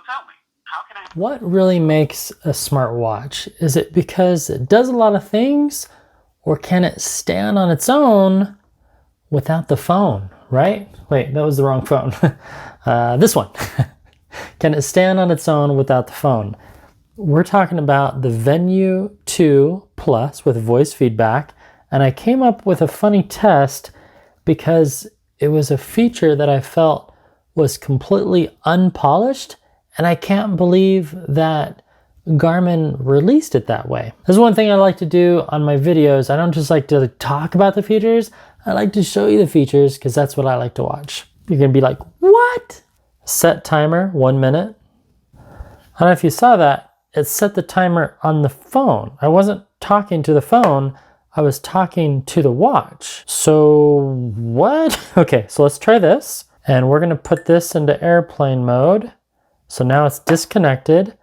tell me, how can I... What really makes a smartwatch? Is it because it does a lot of things, or can it stand on its own without the phone, right? Wait, that was the wrong phone. This one. Can it stand on its own without the phone? We're talking about the Venue 2 Plus with voice feedback, and I came up with a funny test because it was a feature that I felt was completely unpolished, and I can't believe that Garmin released it that way. There's one thing I like to do on my videos. I don't just like to talk about the features. I like to show you the features because that's what I like to watch. You're gonna be like, what? Set timer, 1 minute. I don't know if you saw that. It set the timer on the phone. I wasn't talking to the phone. I was talking to the watch. So what? Okay, so let's try this. And we're gonna put this into airplane mode. So now it's disconnected,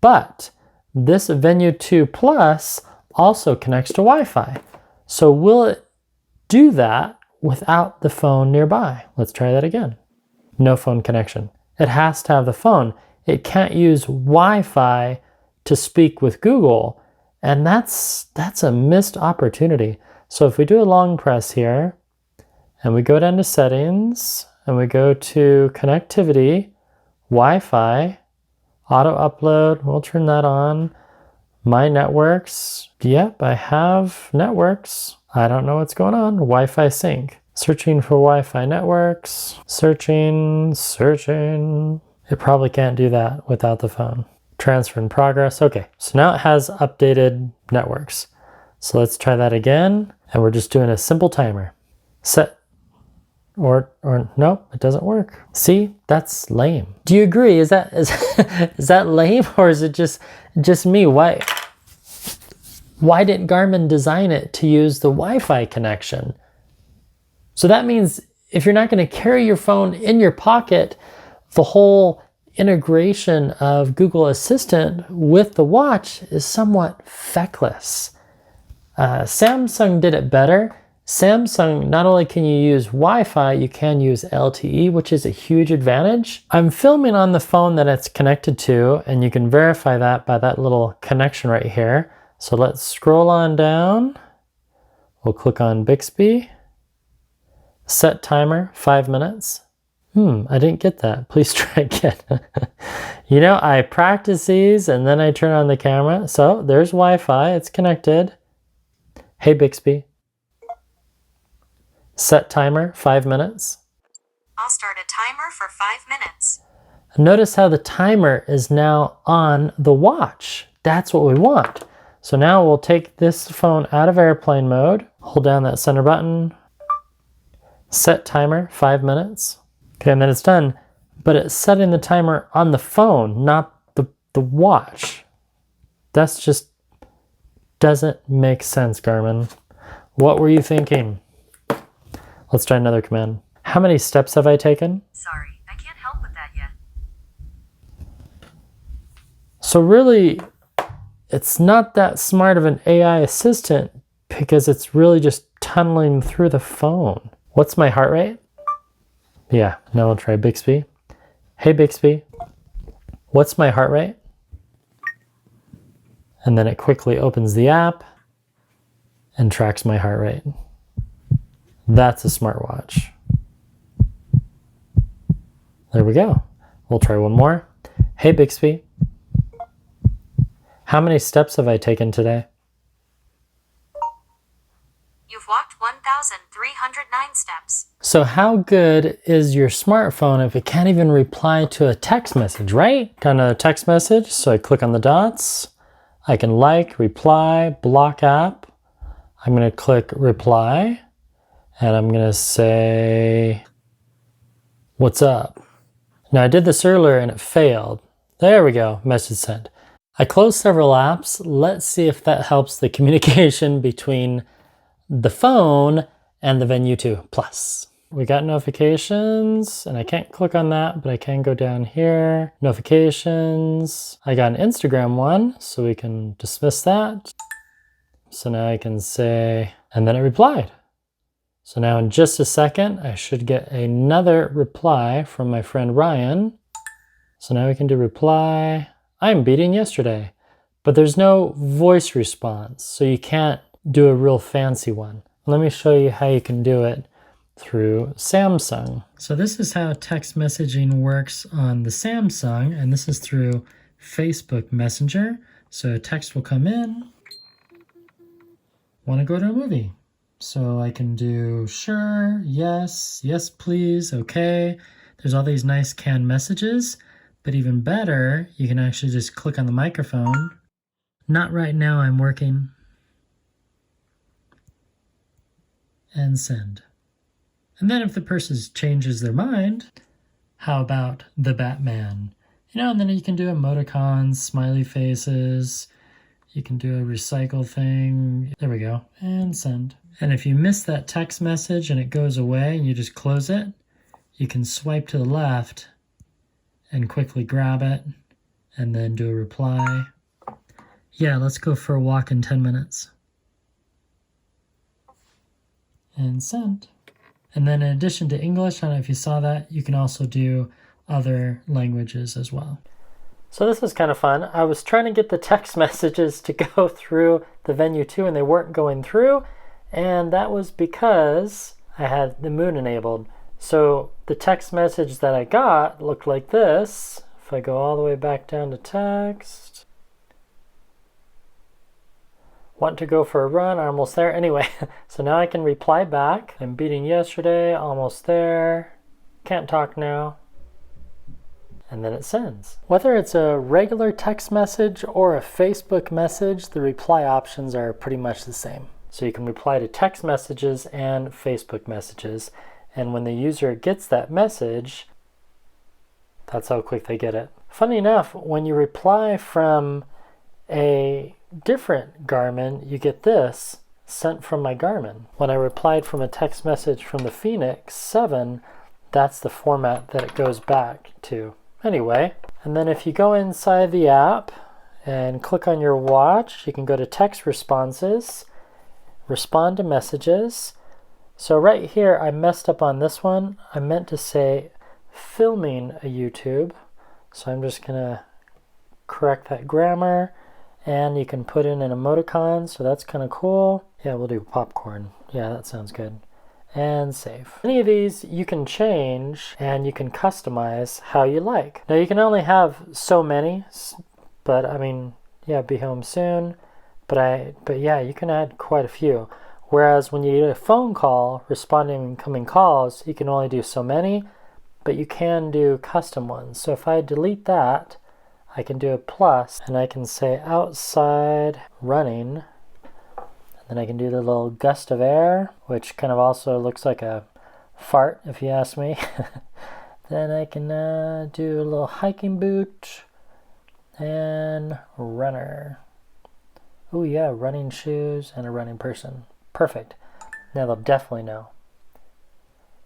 but this Venue 2 Plus also connects to Wi-Fi. So will it do that without the phone nearby? Let's try that again. No phone connection. It has to have the phone. It can't use Wi-Fi to speak with Google, and that's a missed opportunity. So if we do a long press here, and we go down to settings, and we go to connectivity, Wi-Fi, auto upload, we'll turn that on. My networks, yep, I have networks. I don't know what's going on. Wi-Fi sync. Searching for Wi-Fi networks. Searching. It probably can't do that without the phone. Transfer in progress. Okay, so now it has updated networks. So let's try that again. And we're just doing a simple timer. Set. Or no, it doesn't work. See, that's lame. Do you agree? Is that lame, or is it just me? Why didn't Garmin design it to use the Wi-Fi connection? So that means if you're not going to carry your phone in your pocket, the whole integration of Google Assistant with the watch is somewhat feckless. Samsung did it better. Samsung, not only can you use Wi-Fi, you can use LTE, which is a huge advantage. I'm filming on the phone that it's connected to, and you can verify that by that little connection right here. So let's scroll on down. We'll click on Bixby. Set timer, 5 minutes. I didn't get that. Please try again. You know, I practice these and then I turn on the camera. So there's Wi-Fi, it's connected. Hey Bixby. Set timer, 5 minutes. I'll start a timer for 5 minutes. Notice how the timer is now on the watch. That's what we want. So now we'll take this phone out of airplane mode, hold down that center button, set timer, 5 minutes. Okay, and then it's done, but it's setting the timer on the phone, not the watch. That's just doesn't make sense, Garmin. What were you thinking? Let's try another command. How many steps have I taken? Sorry, I can't help with that yet. So really, it's not that smart of an AI assistant because it's really just tunneling through the phone. What's my heart rate? Yeah, now we'll try Bixby. Hey Bixby, what's my heart rate? And then it quickly opens the app and tracks my heart rate. That's a smartwatch. There we go. We'll try one more. Hey Bixby, how many steps have I taken today? You've walked 1,309 steps. So how good is your smartphone if it can't even reply to a text message, right? Got another text message, so I click on the dots. I can like, reply, block app. I'm gonna click reply, and I'm gonna say, what's up? Now I did this earlier and it failed. There we go, message sent. I closed several apps. Let's see if that helps the communication between the phone and the Venue 2 Plus. We got notifications, and I can't click on that, but I can go down here. Notifications. I got an Instagram one, so we can dismiss that. So now I can say, and then it replied. So now in just a second, I should get another reply from my friend Ryan. So now we can do reply. I'm beating yesterday. But there's no voice response, so you can't do a real fancy one. Let me show you how you can do it through Samsung. So this is how text messaging works on the Samsung, and this is through Facebook Messenger. So a text will come in, want to go to a movie. So I can do sure, yes, yes please, okay. There's all these nice canned messages, but even better, you can actually just click on the microphone. Not right now, I'm working. And send. And then if the person changes their mind, how about the Batman? And then you can do emoticons, smiley faces. You can do a recycle thing. There we go. And send. And if you miss that text message and it goes away and you just close it, you can swipe to the left and quickly grab it and then do a reply. Yeah, let's go for a walk in 10 minutes. And send. And then in addition to English, I don't know if you saw that, you can also do other languages as well. So this is kind of fun. I was trying to get the text messages to go through the Venue 2 and they weren't going through. And that was because I had the moon enabled. So the text message that I got looked like this. If I go all the way back down to text. Want to go for a run, almost there. Anyway, so now I can reply back. I'm beating yesterday, almost there. Can't talk now. And then it sends. Whether it's a regular text message or a Facebook message, the reply options are pretty much the same. So you can reply to text messages and Facebook messages. And when the user gets that message, that's how quick they get it. Funny enough, when you reply from a different Garmin, you get this sent from my Garmin. When I replied from a text message from the Phoenix 7, that's the format that it goes back to. Anyway, and then if you go inside the app and click on your watch, you can go to text responses, respond to messages. So right here, I messed up on this one. I meant to say filming a YouTube. So I'm just gonna correct that grammar. And you can put in an emoticon, so that's kind of cool. Yeah, we'll do popcorn. Yeah, that sounds good. And save. Any of these you can change and you can customize how you like. Now you can only have so many, but I mean, yeah, be home soon. But yeah, you can add quite a few. Whereas when you get a phone call, responding incoming calls, you can only do so many, but you can do custom ones. So if I delete that, I can do a plus and I can say outside running, and then I can do the little gust of air, which kind of also looks like a fart if you ask me. Then I can do a little hiking boot and runner. Oh yeah, running shoes and a running person. Perfect. Now they'll definitely know.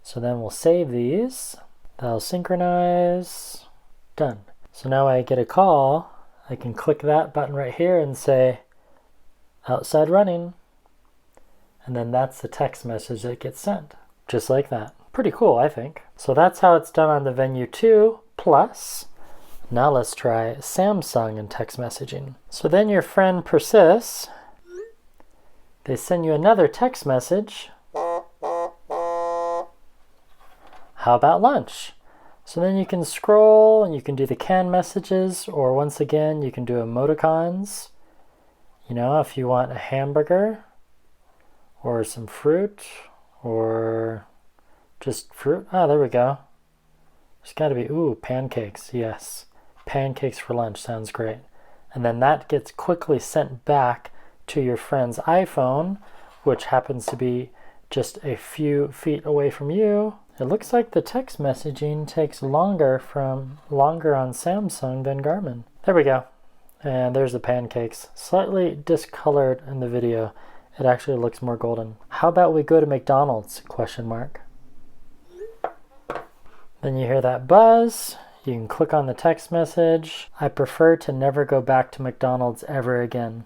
So then we'll save these. That'll synchronize. Done. So now I get a call, I can click that button right here and say, outside running. And then that's the text message that gets sent, just like that. Pretty cool, I think. So that's how it's done on the Venue 2 Plus. Now let's try Samsung and text messaging. So then your friend persists. They send you another text message. How about lunch? So then you can scroll and you can do the canned messages, or once again, you can do emoticons. If you want a hamburger or some fruit or just fruit. Ah, there we go. There's got to be, pancakes. Yes. Pancakes for lunch sounds great. And then that gets quickly sent back to your friend's iPhone, which happens to be just a few feet away from you. It looks like the text messaging takes longer on Samsung than Garmin. There we go. And there's the pancakes. Slightly discolored in the video. It actually looks more golden. How about we go to McDonald's? ? Then you hear that buzz. You can click on the text message. I prefer to never go back to McDonald's ever again.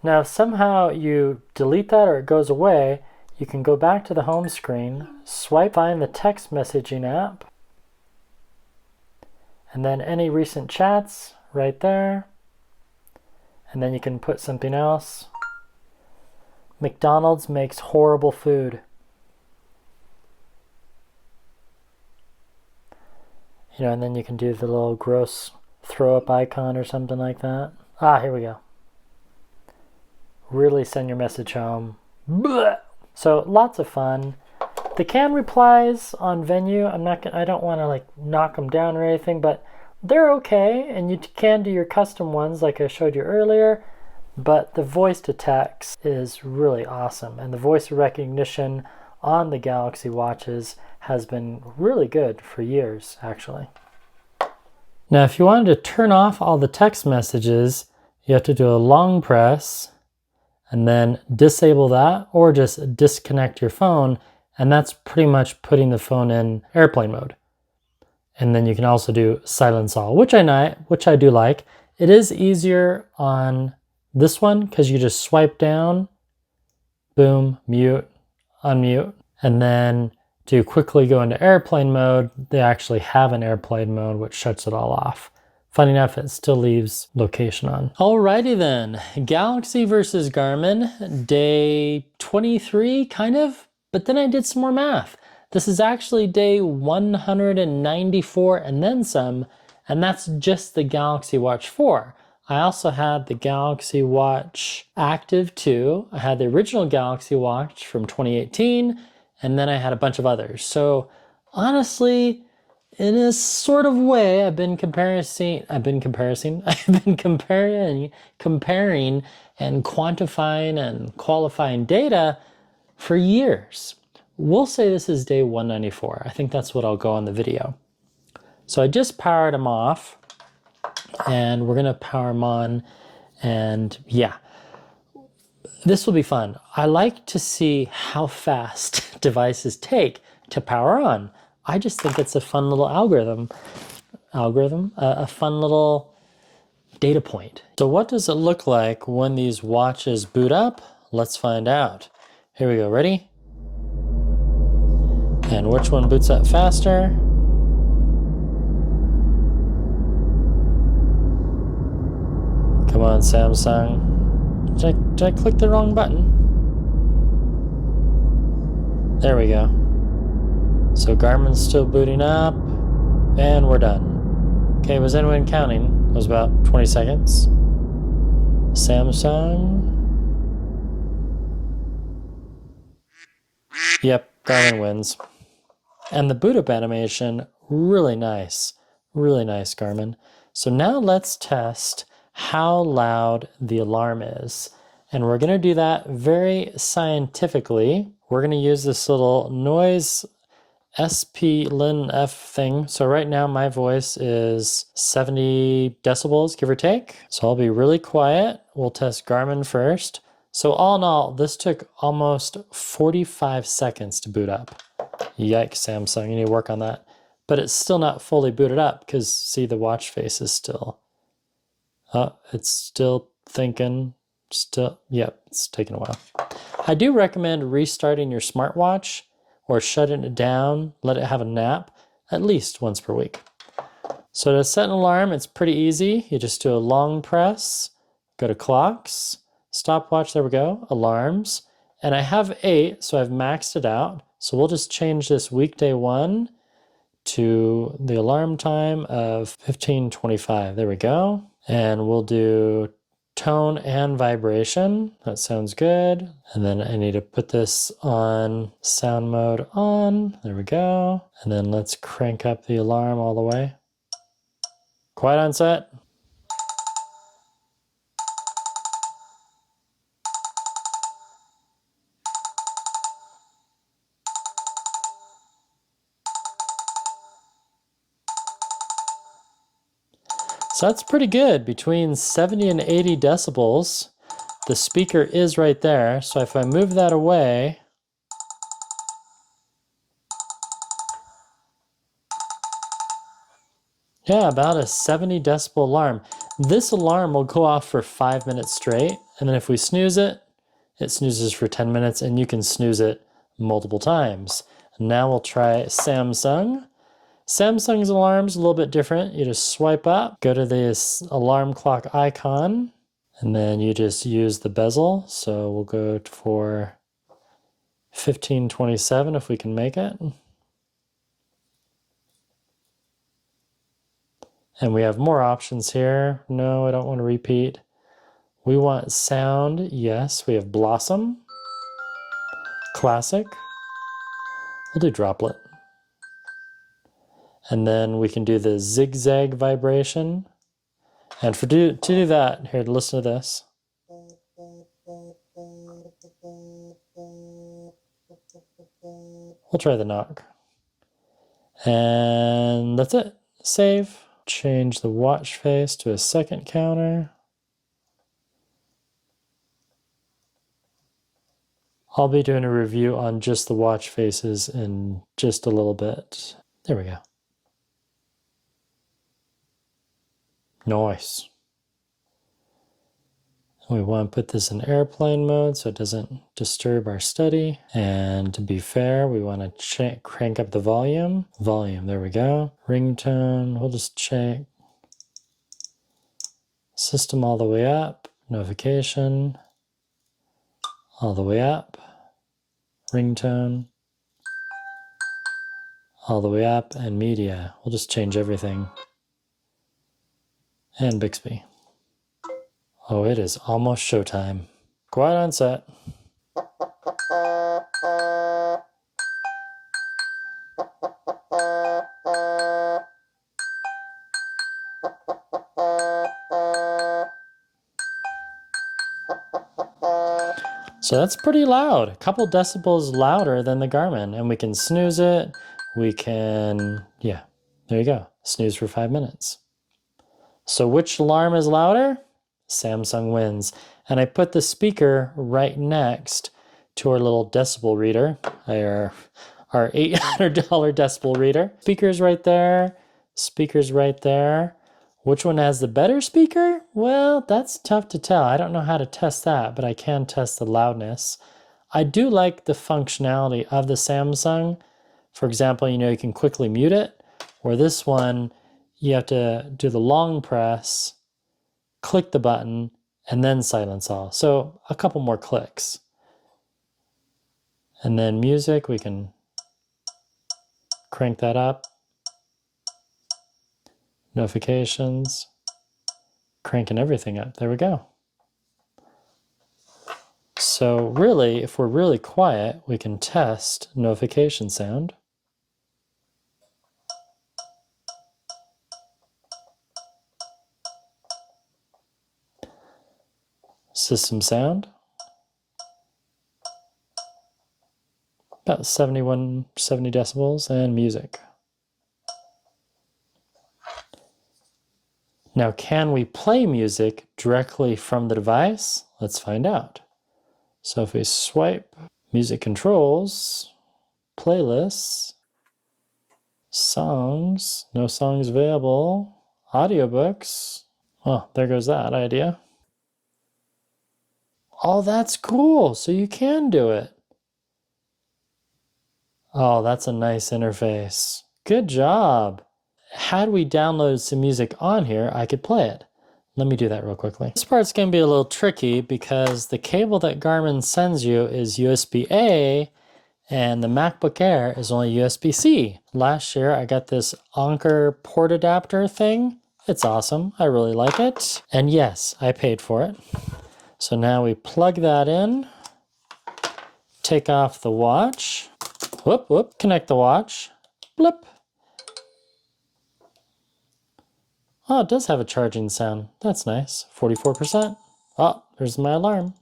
Now, if somehow you delete that or it goes away, you can go back to the home screen, find the text messaging app, And then any recent chats right there. And then you can put something else. McDonald's makes horrible food. You know, and then you can do the little gross throw up icon or something like that. Ah, here we go. Really send your message home. Blech. So lots of fun. The canned replies on Venue, I don't want to like knock them down or anything, but they're okay, and you can do your custom ones like I showed you earlier, but the voice to text is really awesome, and the voice recognition on the Galaxy Watches has been really good for years, actually. Now, if you wanted to turn off all the text messages, you have to do a long press and then disable that, or just disconnect your phone, and that's pretty much putting the phone in airplane mode. And then you can also do silence all, which I do like. It is easier on this one because you just swipe down, boom, mute, unmute, and then to quickly go into airplane mode, they actually have an airplane mode which shuts it all off. Funny enough, it still leaves location on. Alrighty then, Galaxy versus Garmin, day 23, kind of, but then I did some more math. This is actually day 194 and then some, and that's just the Galaxy Watch 4. I also had the Galaxy Watch Active 2. I had the original Galaxy Watch from 2018, and then I had a bunch of others. So honestly, in a sort of way, I've been comparing and quantifying and qualifying data for years. We'll say this is day 194. I think that's what I'll go on the video. So I just powered them off, and we're gonna power them on, and yeah, this will be fun. I like to see how fast devices take to power on. I just think it's a fun little a fun little data point. So what does it look like when these watches boot up? Let's find out. Here we go, ready? And which one boots up faster? Come on, Samsung. Did I click the wrong button? There we go. So Garmin's still booting up, and we're done. Okay, was anyone counting? It was about 20 seconds. Samsung. Yep, Garmin wins. And the boot up animation, really nice. Really nice, Garmin. So now let's test how loud the alarm is. And we're going to do that very scientifically. We're going to use this little noise SPLIN-F thing. So right now my voice is 70 decibels, give or take. So I'll be really quiet. We'll test Garmin first. So all in all, this took almost 45 seconds to boot up. Yikes, Samsung, you need to work on that. But it's still not fully booted up because see, the watch face is still, it's still thinking, yep, it's taking a while. I do recommend restarting your smartwatch or shutting it down, let it have a nap, at least once per week. So to set an alarm, it's pretty easy. You just do a long press, go to clocks, stopwatch, there we go, alarms. And I have 8, so I've maxed it out. So we'll just change this weekday 1 to the alarm time of 15:25. There we go. And we'll do tone and vibration. That sounds good. And then I need to put this on sound mode on. There we go. And then let's crank up the alarm all the way. Quiet on set. So that's pretty good, between 70 and 80 decibels. The speaker is right there, so if I move that away, yeah, about a 70 decibel alarm. This alarm will go off for 5 minutes straight, and then if we snooze it, it snoozes for 10 minutes, and you can snooze it multiple times. Now we'll try Samsung. Samsung's alarm's a little bit different. You just swipe up, go to this alarm clock icon, and then you just use the bezel. So we'll go for 1527 if we can make it. And we have more options here. No, I don't want to repeat. We want sound. Yes, we have Blossom, Classic. We'll do Droplet. And then we can do the zigzag vibration. And to do that, here, listen to this. We'll try the knock. And that's it. Save. Change the watch face to a second counter. I'll be doing a review on just the watch faces in just a little bit. There we go. Nice. We want to put this in airplane mode so it doesn't disturb our study. And to be fair, we want to crank up the volume. Volume, there we go. Ringtone, we'll just check. System all the way up. Notification, all the way up. Ringtone, all the way up. And media, we'll just change everything. And Bixby. Oh, it is almost showtime. Quiet on set. So that's pretty loud. A couple decibels louder than the Garmin. And we can snooze it. We can, yeah, there you go. Snooze for 5 minutes. So which alarm is louder? Samsung wins. And I put the speaker right next to our little decibel reader, our $800 decibel reader. Speaker's right there, speaker's right there. Which one has the better speaker? Well, that's tough to tell. I don't know how to test that, but I can test the loudness. I do like the functionality of the Samsung. For example, you can quickly mute it, or this one, you have to do the long press, click the button, and then silence all. So a couple more clicks. And then music, we can crank that up. Notifications, cranking everything up. There we go. So really, if we're really quiet, we can test notification sound. System sound. About 70 decibels, and music. Now, can we play music directly from the device? Let's find out. So if we swipe, music controls, playlists, songs, no songs available, audiobooks. Well, there goes that idea. Oh, that's cool. So you can do it. Oh, that's a nice interface. Good job. Had we downloaded some music on here, I could play it. Let me do that real quickly. This part's going to be a little tricky because the cable that Garmin sends you is USB-A and the MacBook Air is only USB-C. Last year, I got this Anker port adapter thing. It's awesome. I really like it. And yes, I paid for it. So now we plug that in, take off the watch, whoop, connect the watch, blip. Oh, it does have a charging sound. That's nice. 44%. Oh, there's my alarm.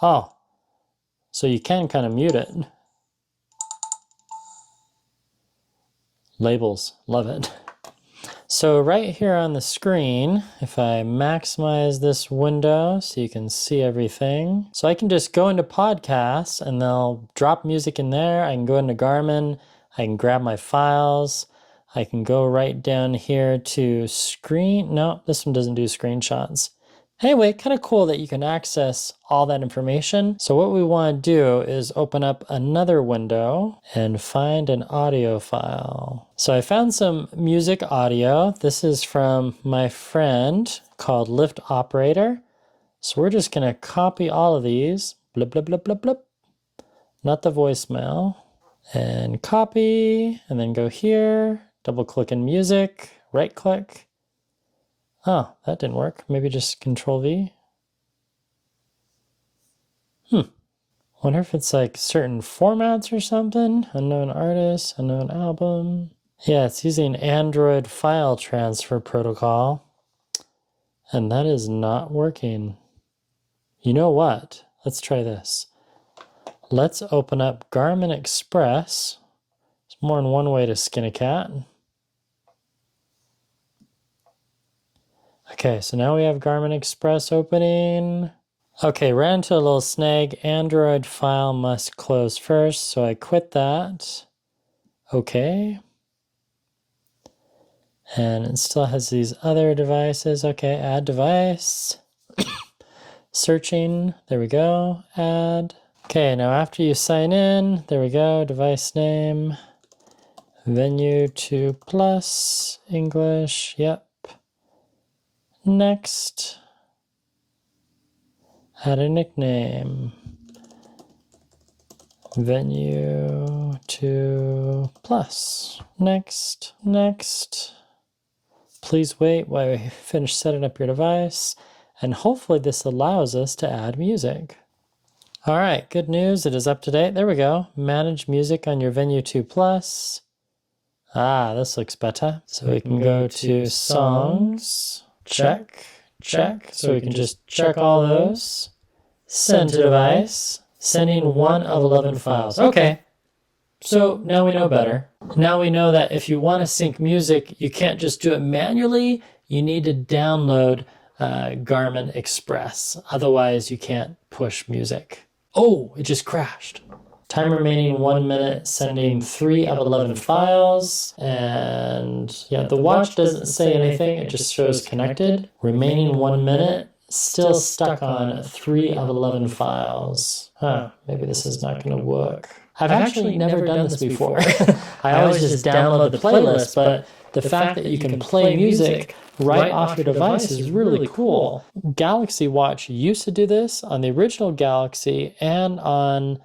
Oh, so you can kind of mute it. Labels, love it. So right here on the screen, if I maximize this window so you can see everything. So I can just go into podcasts and they'll drop music in there. I can go into Garmin, I can grab my files. I can go right down here to screen. No, this one doesn't do screenshots. Anyway, kind of cool that you can access all that information. So what we want to do is open up another window and find an audio file. So I found some music audio. This is from my friend called Lift Operator. So we're just going to copy all of these. Blip, blip, blip, blip, blip. Not the voicemail. And copy, and then go here, double click in music, right click. Oh, that didn't work. Maybe just Control V. Wonder if it's like certain formats or something. Unknown artist, unknown album. Yeah, it's using Android file transfer protocol. And that is not working. You know what? Let's try this. Let's open up Garmin Express. There's more than one way to skin a cat. Okay, so now we have Garmin Express opening. Okay, ran into a little snag. Android file must close first, so I quit that. Okay. And it still has these other devices. Okay, add device. Searching, there we go, add. Okay, now after you sign in, there we go, device name, venue 2 plus, English, yep. Next. Add a nickname. Venue 2 plus. Next, next. Please wait while we finish setting up your device. And hopefully this allows us to add music. All right, good news. It is up to date. There we go. Manage music on your Venue 2 Plus. Ah, this looks better. So we can go to songs. Check, check. So we can just check all those. Send to device. Sending 1 of 11 files. Okay. So now we know better. Now we know that if you want to sync music, you can't just do it manually. You need to download Garmin Express. Otherwise, you can't push music. Oh, it just crashed. Time remaining 1 minute, sending 3 of 11 files. And yeah, the watch doesn't say anything. It just shows connected. Remaining 1 minute, still stuck on 3 of 11 files. Huh, maybe this is not going to work. I've actually never done this before. I always just download the playlist, but the fact that you can play music right off your device is really cool. Galaxy Watch used to do this on the original Galaxy and on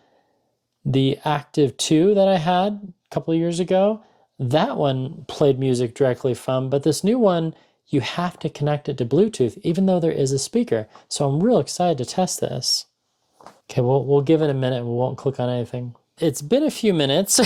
the Active 2 that I had a couple of years ago. That one played music directly from, but this new one, you have to connect it to Bluetooth, even though there is a speaker. So I'm real excited to test this. Okay, we'll give it a minute. We won't click on anything. It's been a few minutes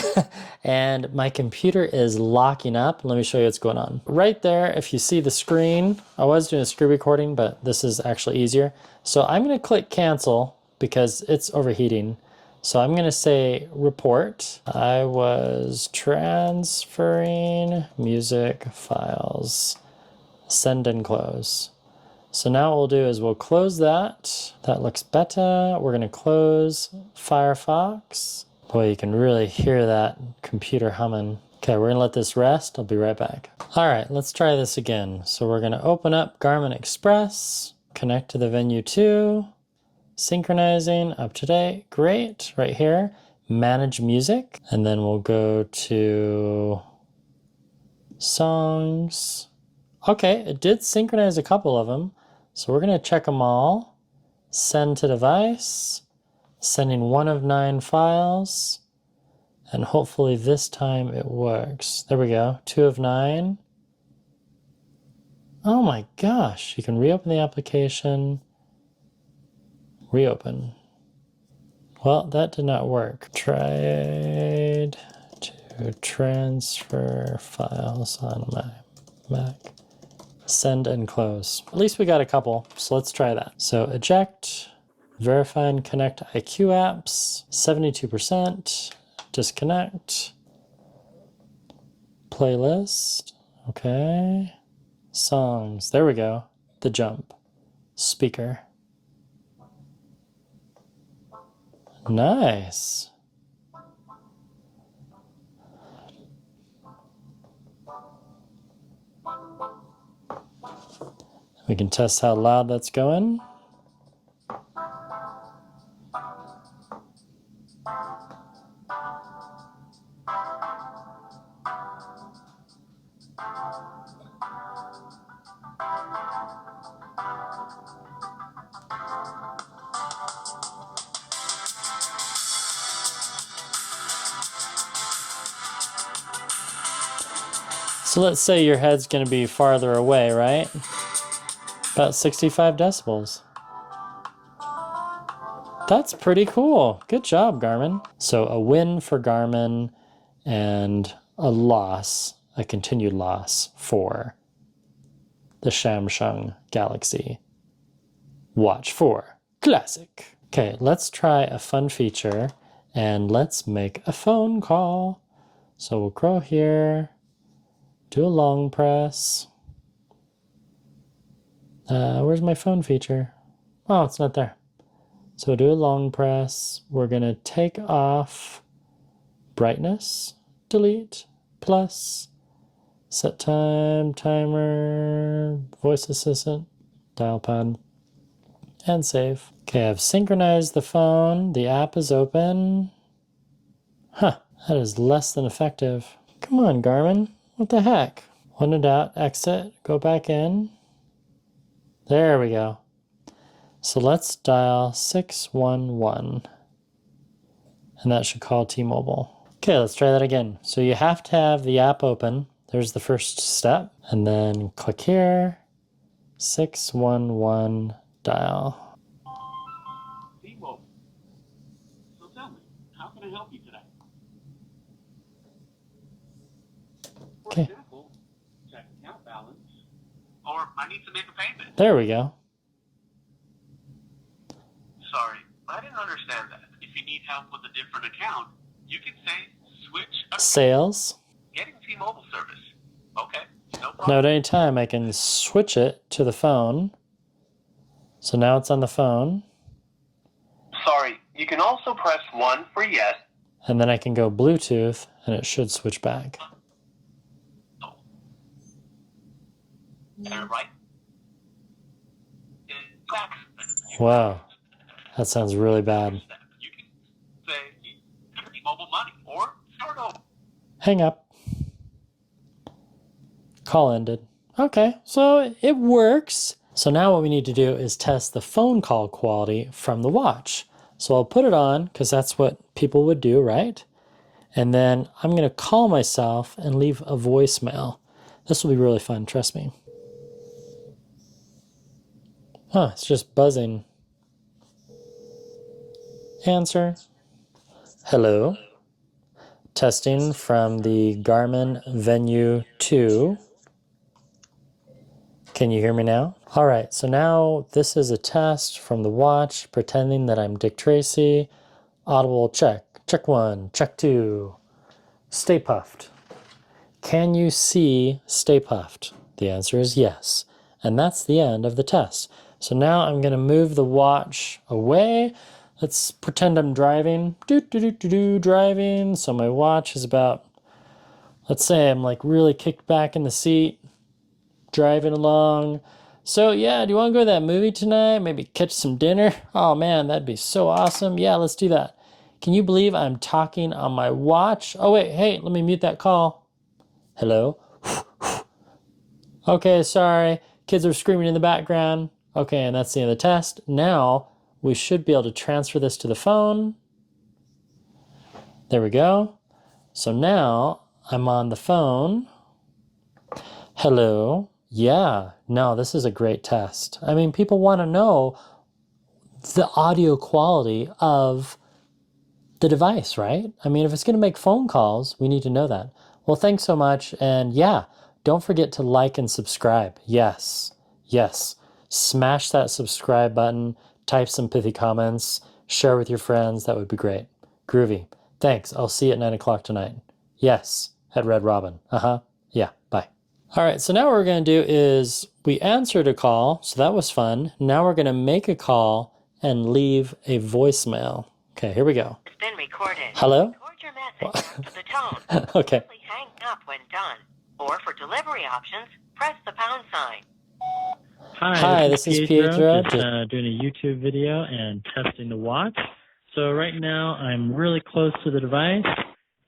and my computer is locking up. Let me show you what's going on. Right there, if you see the screen, I was doing a screen recording, but this is actually easier. So I'm going to click cancel because it's overheating. So I'm going to say report. I was transferring music files. Send and close. So now what we'll do is we'll close that. That looks better. We're going to close Firefox. Boy, you can really hear that computer humming. Okay, we're going to let this rest. I'll be right back. All right, let's try this again. So we're going to open up Garmin Express, connect to the Venue 2, synchronizing, up to date. Great, right here. Manage music. And then we'll go to songs. Okay, it did synchronize a couple of them. So we're going to check them all. Send to device. Sending 1 of 9 files. And hopefully this time it works. There we go. 2 of 9. Oh my gosh. You can reopen the application. Reopen. Well, that did not work. Tried to transfer files on my Mac. Send and close. At least we got a couple, so let's try that. So eject, verify and connect IQ apps, 72%, disconnect, playlist, okay, songs, there we go, the jump, speaker. Nice. We can test how loud that's going. So let's say your head's going to be farther away, right? About 65 decibels. That's pretty cool. Good job, Garmin. So a win for Garmin and a loss, a continued loss for the Samsung Galaxy Watch 4 Classic. Okay, let's try a fun feature and let's make a phone call. So we'll go here, do a long press. Where's my phone feature? Oh, it's not there. So we'll do a long press. We're gonna take off brightness, delete, plus, set time, timer, voice assistant, dial pad, and save. Okay, I've synchronized the phone. The app is open. Huh, that is less than effective. Come on, Garmin. What the heck? When in doubt, exit, go back in. There we go. So let's dial 611. And that should call T-Mobile. Okay, let's try that again. So you have to have the app open. There's the first step. And then click here. 611 dial. T-Mobile. So tell me, how can I help you today? For Okay. example, check account balance. Or I need to make a payment. There we go. Sorry, I didn't understand that. If you need help with a different account, you can say switch account. Sales. Getting T-Mobile service. Okay, no problem. Now at any time I can switch it to the phone. So now it's on the phone. Sorry, you can also press 1 for yes. And then I can go Bluetooth and it should switch back. Right? Wow, that sounds really bad. You can say T-Mobile money or start over. Hang up. Call ended. Okay, so it works. So now what we need to do is test the phone call quality from the watch. So I'll put it on because that's what people would do, right? And then I'm going to call myself and leave a voicemail. This will be really fun, trust me. Huh, it's just buzzing. Answer. Hello. Testing from the Garmin Venue 2. Can you hear me now? All right, so now this is a test from the watch, pretending that I'm Dick Tracy. Audible check. Check 1, check 2. Stay puffed. Can you see Stay Puffed? The answer is yes. And that's the end of the test. So now I'm going to move the watch away. Let's pretend I'm driving. Driving. So my watch is about, let's say I'm like really kicked back in the seat, driving along. So yeah, do you want to go to that movie tonight? Maybe catch some dinner? Oh man, that'd be so awesome. Yeah, let's do that. Can you believe I'm talking on my watch? Oh wait, hey, let me mute that call. Hello? Okay, sorry. Kids are screaming in the background. Okay, and that's the end of the test. Now, we should be able to transfer this to the phone. There we go. So now, I'm on the phone. Hello. Yeah, no, this is a great test. I mean, people want to know the audio quality of the device, right? I mean, if it's going to make phone calls, we need to know that. Well, thanks so much. And yeah, don't forget to like and subscribe. Yes, yes. Smash that subscribe button, type some pithy comments, share with your friends. That would be great. Groovy. Thanks. I'll see you at 9 o'clock tonight. Yes, at Red Robin. Yeah, bye. All right, so now what we're going to do is we answered a call, so that was fun. Now we're going to make a call and leave a voicemail. Okay, here we go. It's been recorded. Hello? Record your message after the tone. Okay. Simply hang up when done. Or for delivery options, press the pound sign. Hi, this is Pietro. Just doing a YouTube video and testing the watch. So right now I'm really close to the device,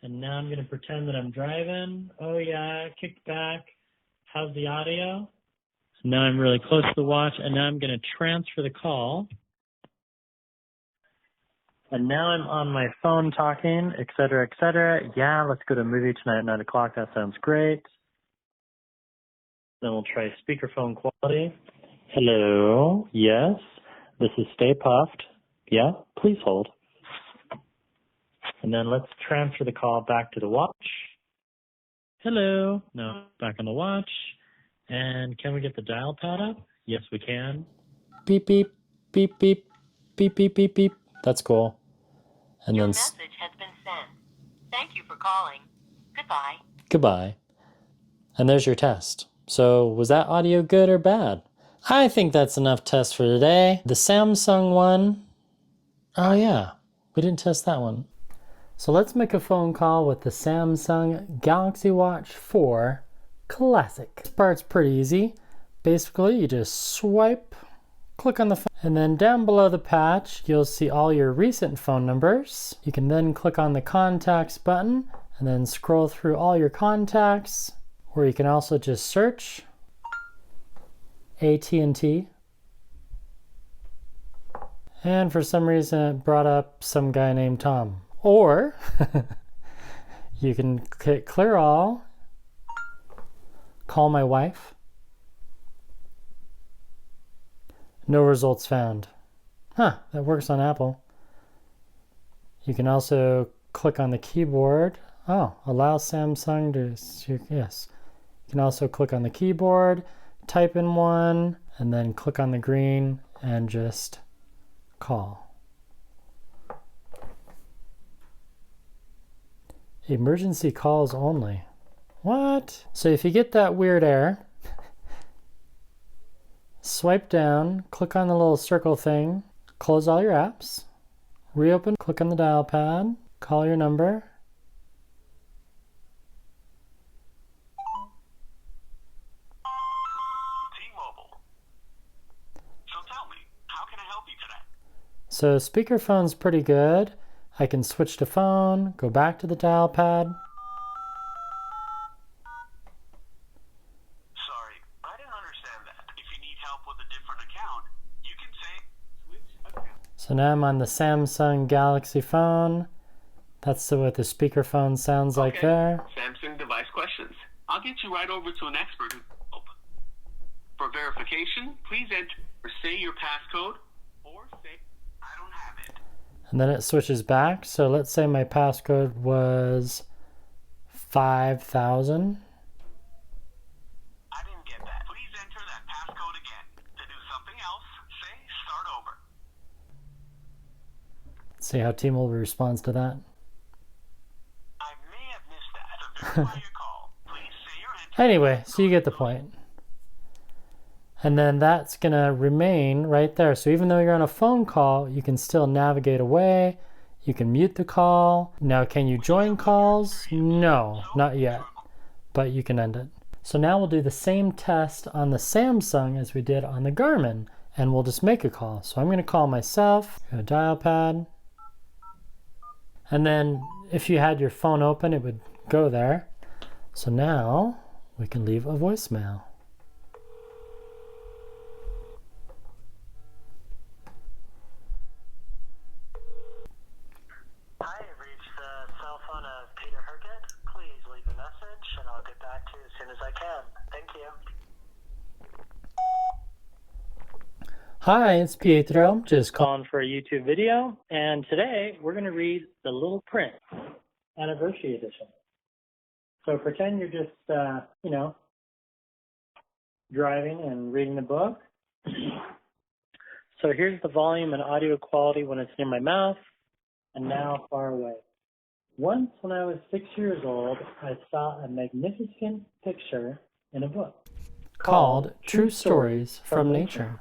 and now I'm going to pretend that I'm driving. Oh yeah, kicked back. How's the audio? So now I'm really close to the watch, and now I'm going to transfer the call. And now I'm on my phone talking, etc., etc. Yeah, let's go to a movie tonight at 9 o'clock. That sounds great. Then we'll try speakerphone quality. Hello. Yes. This is Stay Puffed. Yeah, please hold. And then let's transfer the call back to the watch. Hello. No, back on the watch. And can we get the dial pad up? Yes, we can. Beep, beep, beep, beep, beep, beep, beep, beep. That's cool. And Your then message has been sent. Thank you for calling. Goodbye. goodbye. And there's your test. So was that audio good or bad? I think that's enough tests for today. The Samsung one. Oh yeah, we didn't test that one. So let's make a phone call with the Samsung Galaxy Watch 4 Classic. This part's pretty easy. Basically, you just swipe, click on the phone, and then down below the patch, you'll see all your recent phone numbers. You can then click on the contacts button and then scroll through all your contacts, or you can also just search AT&T. And for some reason, it brought up some guy named Tom. Or you can hit clear all, call my wife. No results found. Huh, that works on Apple. You can also click on the keyboard. Oh, allow Samsung to, yes. You can also click on the keyboard, type in one, and then click on the green and just call. Emergency calls only. What? So if you get that weird error, swipe down, click on the little circle thing, close all your apps, reopen, click on the dial pad, call your number. T-Mobile. So tell me, how can I help you today? So speakerphone's pretty good. I can switch to phone, go back to the dial pad. Sorry, I didn't understand that. If you need help with a different account, you can say switch account. So now I'm on the Samsung Galaxy phone. That's what the speakerphone sounds like there. Samsung device questions. I'll get you right over to an expert who can help. For verification, please enter or say your passcode or say I don't have it. And then it switches back. So let's say my passcode was 5,000. I didn't get that. Please enter that passcode again. To do something else, say start over. Let's see how T-Mobile responds to that. I may have missed that. To verify your call, please say your entry. Anyway, so you get the point. And then that's going to remain right there. So even though you're on a phone call, you can still navigate away. You can mute the call. Now, can you join calls? No, not yet. But you can end it. So now we'll do the same test on the Samsung as we did on the Garmin. And we'll just make a call. So I'm going to call myself, go to dial pad. And then if you had your phone open, it would go there. So now we can leave a voicemail. Hi, you've reached the cell phone of Peter Herget. Please leave a message, and I'll get back to you as soon as I can. Thank you. Hi, it's Pietro. Just calling for a YouTube video. And today we're going to read The Little Prince, Anniversary Edition. So pretend you're just, driving and reading the book. So here's the volume and audio quality when it's near my mouth and now far away. Once when I was 6 years old, I saw a magnificent picture in a book called True Stories from Nature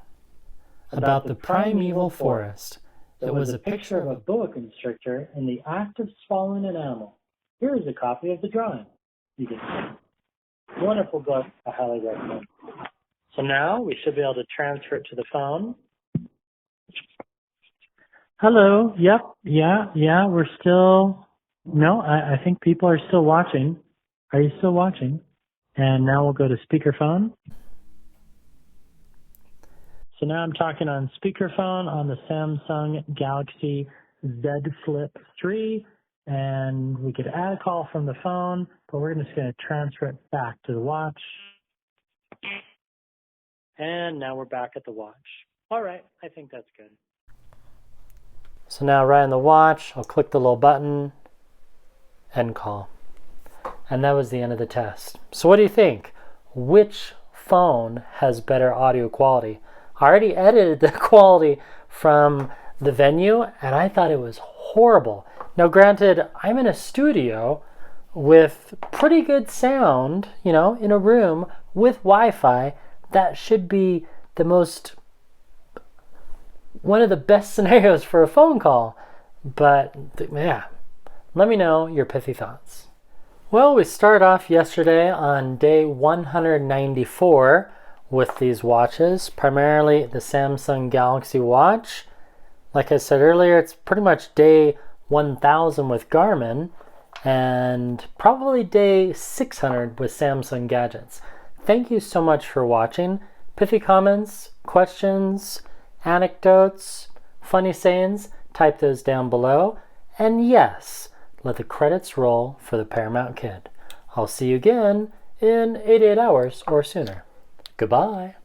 about the primeval forest. It was a picture of a boa constrictor in the act of swallowing an animal. Here is a copy of the drawing. You can see. Wonderful book. I highly recommend. So now we should be able to transfer it to the phone. Hello. Yep. Yeah. We're still. No, I think people are still watching. Are you still watching? And now we'll go to speakerphone. So now I'm talking on speakerphone on the Samsung Galaxy Z Flip 3. And we could add a call from the phone, but we're just going to transfer it back to the watch. And now we're back at the watch. All right. I think that's good. So now right on the watch, I'll click the little button, end call. And that was the end of the test. So what do you think? Which phone has better audio quality? I already edited the quality from the venue and I thought it was horrible. Now granted, I'm in a studio with pretty good sound, you know, in a room with Wi-Fi. That should be one of the best scenarios for a phone call. But yeah, let me know your pithy thoughts. Well, we started off yesterday on day 194 with these watches, primarily the Samsung Galaxy Watch. Like I said earlier, it's pretty much day 1000 with Garmin and probably day 600 with Samsung gadgets. Thank you so much for watching. Pithy comments, questions, anecdotes, funny sayings, type those down below. And yes, let the credits roll for the Paramount Kid. I'll see you again in 88 hours or sooner. Goodbye.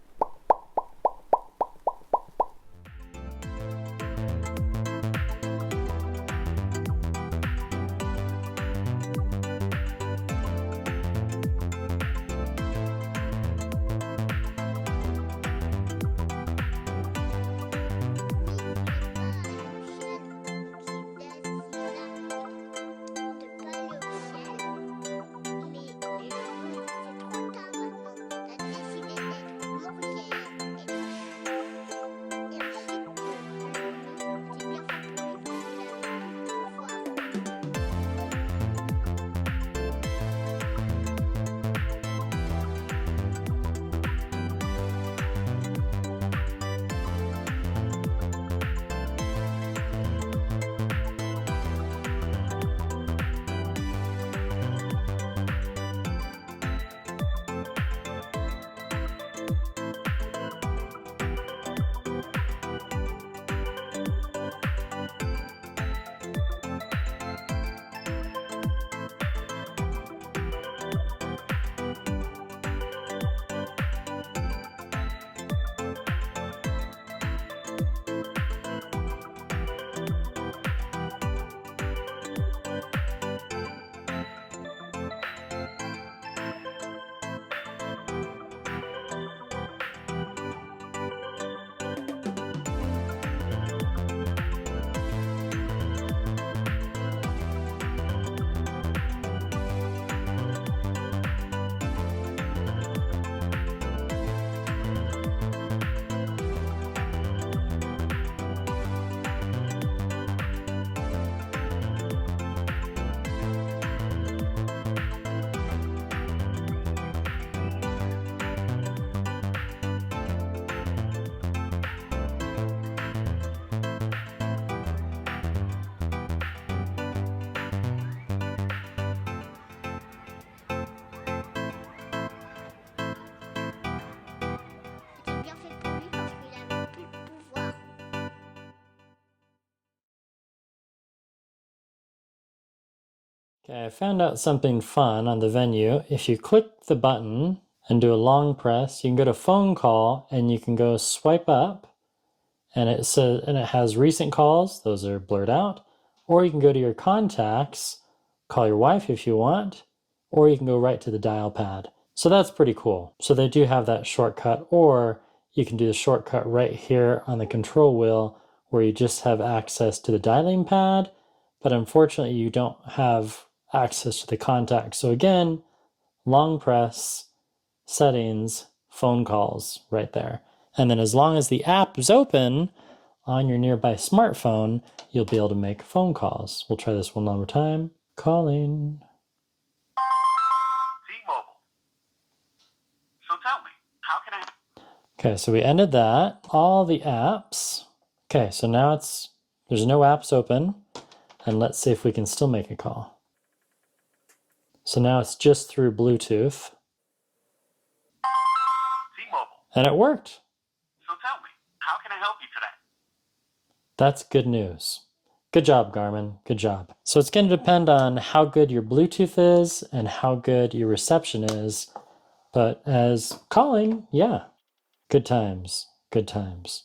Okay, I found out something fun on the venue. If you click the button and do a long press, you can go to phone call and you can go swipe up and it has recent calls, those are blurred out, or you can go to your contacts, call your wife if you want, or you can go right to the dial pad. So that's pretty cool. So they do have that shortcut, or you can do the shortcut right here on the control wheel where you just have access to the dialing pad, but unfortunately you don't have access to the contacts. So again, long press, settings, phone calls right there. And then as long as the app is open on your nearby smartphone, you'll be able to make phone calls. We'll try this one more time. Calling. T-Mobile. So tell me, how can I... Okay, so we ended that. All the apps. Okay, so now there's no apps open. And let's see if we can still make a call. So now it's just through Bluetooth. T-Mobile. And it worked. So tell me, how can I help you today? That's good news. Good job, Garmin. Good job. So it's going to depend on how good your Bluetooth is and how good your reception is. But as calling, yeah, good times. Good times.